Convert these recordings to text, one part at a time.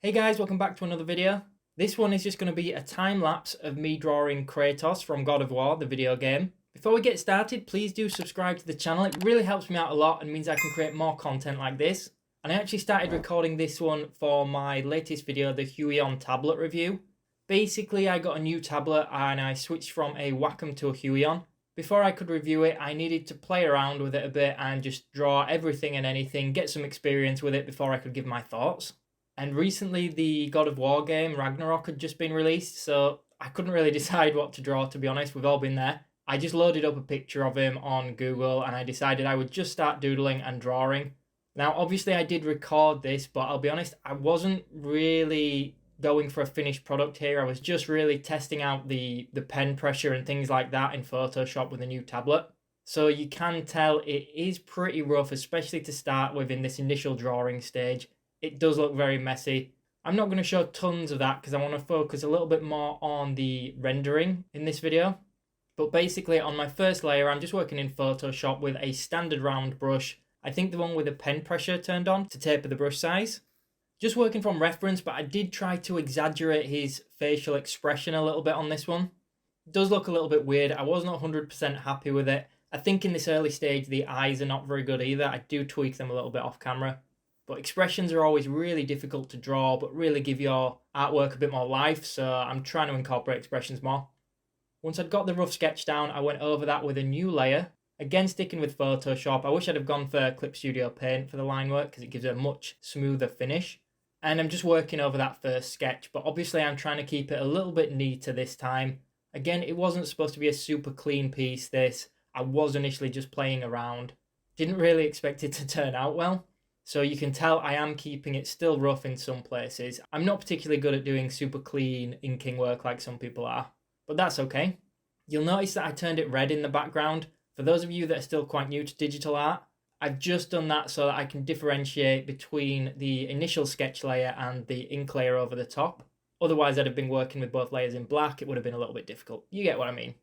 Hey guys, welcome back to another video. This one is just going to be a time lapse of me drawing Kratos from God of War, the video game. Before we get started, please do subscribe to the channel. It really helps me out a lot and means I can create more content like this. And I actually started recording this one for my latest video, the Huion tablet review. Basically, I got a new tablet and I switched from a Wacom to a Huion. Before I could review it, I needed to play around with it a bit and just draw everything and anything, get some experience with it before I could give my thoughts. And recently the God of War game, Ragnarok, had just been released, so I couldn't really decide what to draw, to be honest. We've all been there. I just loaded up a picture of him on Google and I decided I would just start doodling and drawing. Now, obviously I did record this, but I'll be honest, I wasn't really going for a finished product here. I was just really testing out the pen pressure and things like that in Photoshop with a new tablet. So you can tell it is pretty rough, especially to start with in this initial drawing stage. It does look very messy. I'm not going to show tons of that because I want to focus a little bit more on the rendering in this video. But basically on my first layer, I'm just working in Photoshop with a standard round brush. I think the one with the pen pressure turned on to taper the brush size. Just working from reference, but I did try to exaggerate his facial expression a little bit on this one. It does look a little bit weird. I wasn't 100% happy with it. I think in this early stage, the eyes are not very good either. I do tweak them a little bit off camera. But expressions are always really difficult to draw, but really give your artwork a bit more life, so I'm trying to incorporate expressions more. Once I'd got the rough sketch down, I went over that with a new layer. Again, sticking with Photoshop. I wish I'd have gone for Clip Studio Paint for the line work, because it gives a much smoother finish. And I'm just working over that first sketch, but obviously I'm trying to keep it a little bit neater this time. Again, it wasn't supposed to be a super clean piece, this. I was initially just playing around. Didn't really expect it to turn out well. So you can tell I am keeping it still rough in some places. I'm not particularly good at doing super clean inking work like some people are, but that's okay. You'll notice that I turned it red in the background. For those of you that are still quite new to digital art, I've just done that so that I can differentiate between the initial sketch layer and the ink layer over the top. Otherwise, I'd have been working with both layers in black. It would have been a little bit difficult. You get what I mean.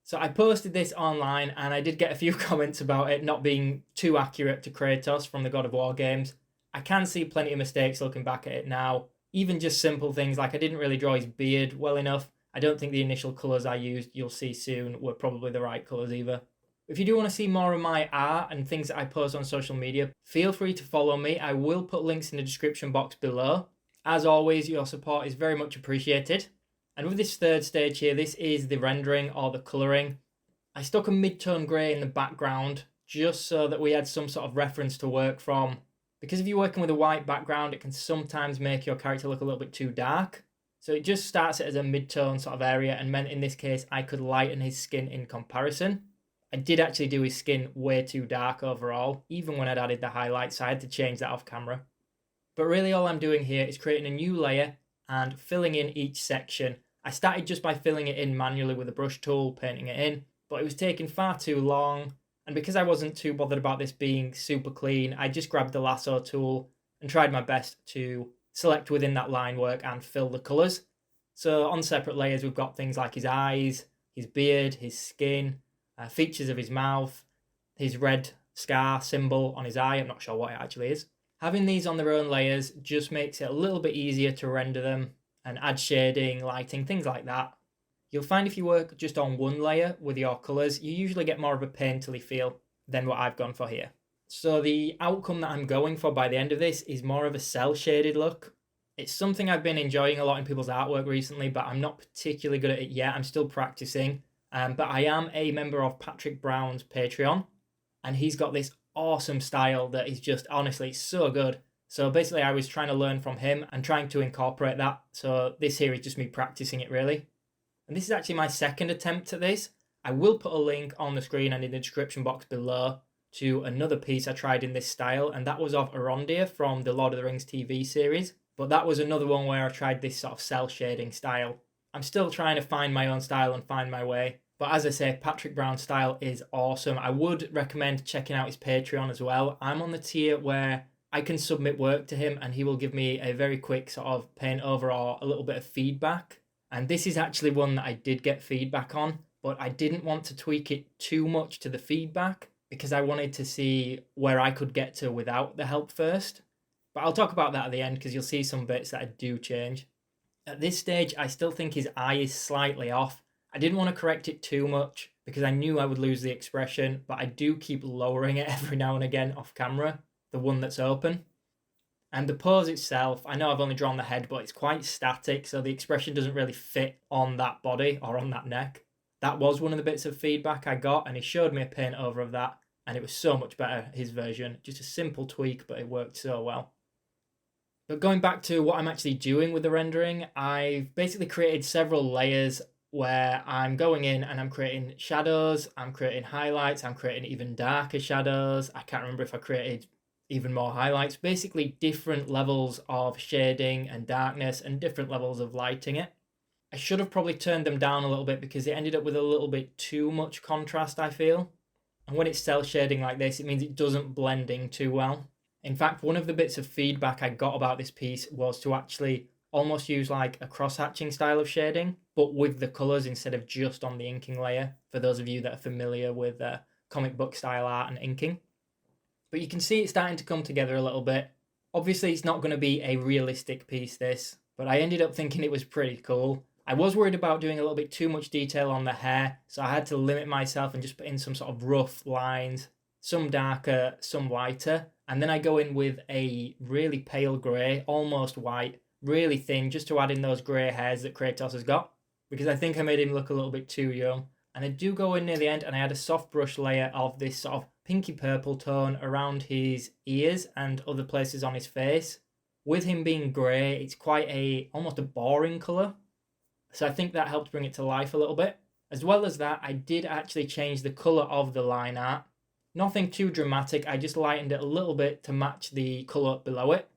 So I posted this online and I did get a few comments about it not being too accurate to Kratos from the God of War games. I can see plenty of mistakes looking back at it now. Even just simple things like I didn't really draw his beard well enough. I don't think the initial colours I used, you'll see soon, were probably the right colours either. If you do want to see more of my art and things that I post on social media, feel free to follow me. I will put links in the description box below. As always, your support is very much appreciated. And with this third stage here, this is the rendering or the colouring. I stuck a mid-tone grey in the background just so that we had some sort of reference to work from. Because if you're working with a white background, it can sometimes make your character look a little bit too dark. So it just starts it as a mid-tone sort of area and meant in this case I could lighten his skin in comparison. I did actually do his skin way too dark overall, even when I'd added the highlights, so I had to change that off camera. But really all I'm doing here is creating a new layer and filling in each section. I started just by filling it in manually with a brush tool, painting it in, but it was taking far too long. And because I wasn't too bothered about this being super clean, I just grabbed the lasso tool and tried my best to select within that line work and fill the colours. So on separate layers, we've got things like his eyes, his beard, his skin, features of his mouth, his red scar symbol on his eye. I'm not sure what it actually is. Having these on their own layers just makes it a little bit easier to render them and add shading, lighting, things like that. You'll find if you work just on one layer with your colours, you usually get more of a painterly feel than what I've gone for here. So the outcome that I'm going for by the end of this is more of a cel-shaded look. It's something I've been enjoying a lot in people's artwork recently, but I'm not particularly good at it yet. I'm still practicing. But I am a member of Patrick Brown's Patreon, and he's got this awesome style that is just honestly so good. So basically I was trying to learn from him and trying to incorporate that. So this here is just me practicing it really. And this is actually my second attempt at this. I will put a link on the screen and in the description box below to another piece I tried in this style, and that was of Arondir from the Lord of the Rings TV series. But that was another one where I tried this sort of cel shading style. I'm still trying to find my own style and find my way. But as I say, Patrick Brown's style is awesome. I would recommend checking out his Patreon as well. I'm on the tier where I can submit work to him and he will give me a very quick sort of paint over or a little bit of feedback. And this is actually one that I did get feedback on, but I didn't want to tweak it too much to the feedback because I wanted to see where I could get to without the help first. But I'll talk about that at the end because you'll see some bits that I do change. At this stage, I still think his eye is slightly off. I didn't want to correct it too much because I knew I would lose the expression, but I do keep lowering it every now and again off camera, the one that's open. And the pose itself, I know I've only drawn the head, but it's quite static, so the expression doesn't really fit on that body or on that neck. That was one of the bits of feedback I got, and he showed me a paint over of that, and it was so much better, his version. Just a simple tweak, but it worked so well. But going back to what I'm actually doing with the rendering, I've basically created several layers where I'm going in and I'm creating shadows, I'm creating highlights, I'm creating even darker shadows. I can't remember if I created even more highlights. Basically different levels of shading and darkness and different levels of lighting it. I should have probably turned them down a little bit because it ended up with a little bit too much contrast, I feel. And when it's cell shading like this, it means it doesn't blend in too well. In fact, one of the bits of feedback I got about this piece was to actually almost use like a cross-hatching style of shading, but with the colours instead of just on the inking layer, for those of you that are familiar with comic book style art and inking. But you can see it's starting to come together a little bit. Obviously, it's not going to be a realistic piece, this, but I ended up thinking it was pretty cool. I was worried about doing a little bit too much detail on the hair, so I had to limit myself and just put in some sort of rough lines, some darker, some lighter, and then I go in with a really pale grey, almost white, really thin, just to add in those grey hairs that Kratos has got, because I think I made him look a little bit too young. And I do go in near the end and I add a soft brush layer of this sort of pinky purple tone around his ears and other places on his face. With him being grey, it's quite almost a boring colour. So I think that helped bring it to life a little bit. As well as that, I did actually change the colour of the line art. Nothing too dramatic, I just lightened it a little bit to match the colour below it.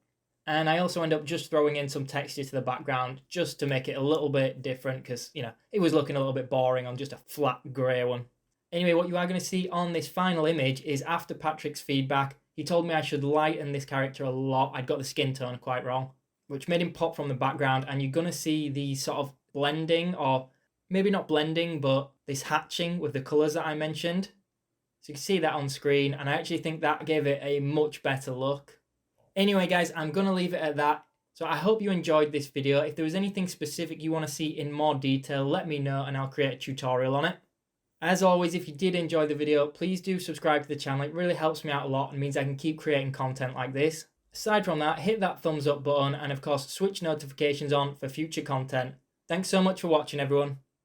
And I also end up just throwing in some texture to the background just to make it a little bit different because, you know, it was looking a little bit boring on just a flat grey one. Anyway, what you are going to see on this final image is after Patrick's feedback, he told me I should lighten this character a lot. I'd got the skin tone quite wrong, which made him pop from the background, and you're going to see the sort of blending, or maybe not blending, but this hatching with the colours that I mentioned. So you can see that on screen, and I actually think that gave it a much better look. Anyway, guys, I'm going to leave it at that. So I hope you enjoyed this video. If there was anything specific you want to see in more detail, let me know and I'll create a tutorial on it. As always, if you did enjoy the video, please do subscribe to the channel. It really helps me out a lot and means I can keep creating content like this. Aside from that, hit that thumbs up button and of course switch notifications on for future content. Thanks so much for watching, everyone.